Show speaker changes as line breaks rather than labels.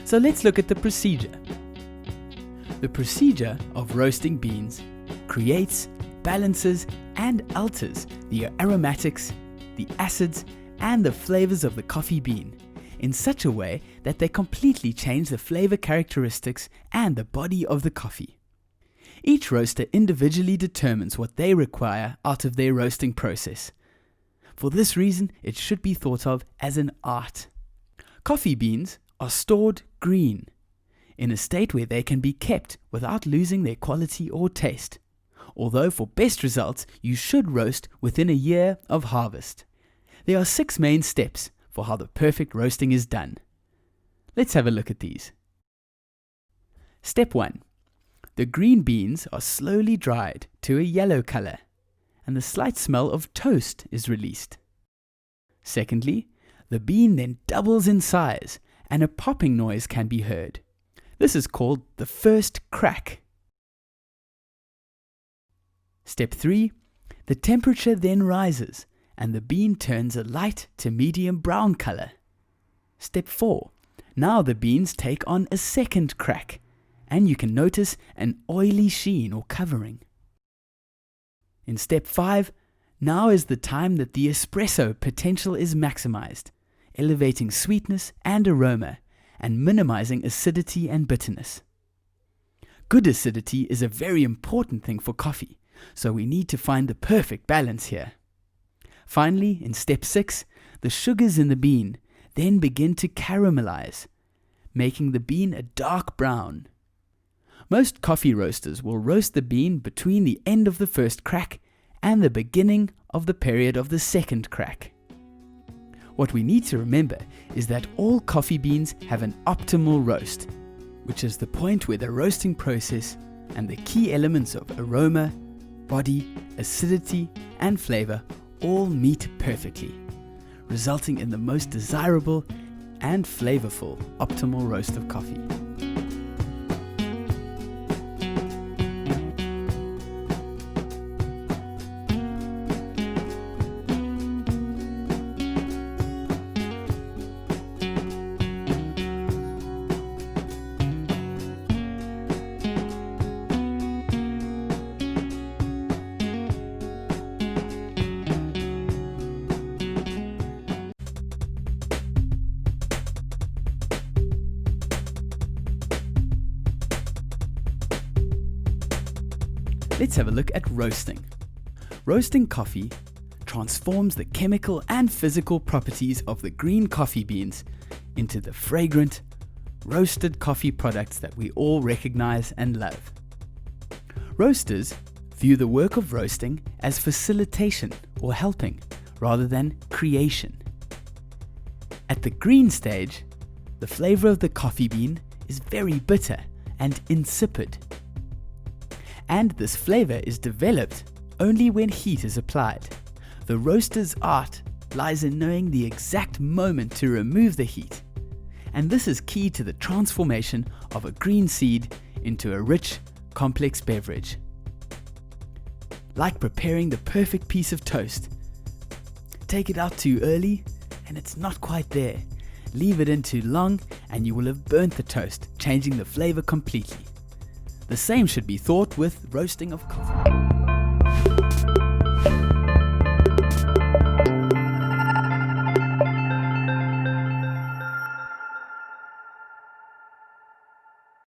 So let's look at the procedure. The procedure of roasting beans creates, balances, and alters the aromatics, the acids, and the flavors of the coffee bean in such a way that they completely change the flavor characteristics and the body of the coffee. Each roaster individually determines what they require out of their roasting process. For this reason, it should be thought of as an art. Coffee beans are stored green, in a state where they can be kept without losing their quality or taste. Although for best results, you should roast within a year of harvest. There are 6 main steps for how the perfect roasting is done. Let's have a look at these. Step 1. The green beans are slowly dried to a yellow color, and the slight smell of toast is released. Secondly, the bean then doubles in size, and a popping noise can be heard. This is called the first crack. Step 3. The temperature then rises, and the bean turns a light to medium brown color. Step 4. Now the beans take on a second crack, and you can notice an oily sheen or covering. In step 5, now is the time that the espresso potential is maximized, elevating sweetness and aroma, and minimizing acidity and bitterness. Good acidity is a very important thing for coffee, so we need to find the perfect balance here. Finally, in step 6, the sugars in the bean then begin to caramelize, making the bean a dark brown. Most coffee roasters will roast the bean between the end of the first crack and the beginning of the period of the second crack. What we need to remember is that all coffee beans have an optimal roast, which is the point where the roasting process and the key elements of aroma, body, acidity, and flavor all meet perfectly, resulting in the most desirable and flavorful optimal roast of coffee. Let's have a look at roasting. Roasting coffee transforms the chemical and physical properties of the green coffee beans into the fragrant, roasted coffee products that we all recognize and love. Roasters view the work of roasting as facilitation or helping, rather than creation. At the green stage, the flavor of the coffee bean is very bitter and insipid. And this flavor is developed only when heat is applied. The roaster's art lies in knowing the exact moment to remove the heat, and this is key to the transformation of a green seed into a rich, complex beverage. Like preparing the perfect piece of toast. Take it out too early and it's not quite there. Leave it in too long and you will have burnt the toast, changing the flavor completely. The same should be thought with roasting of coffee.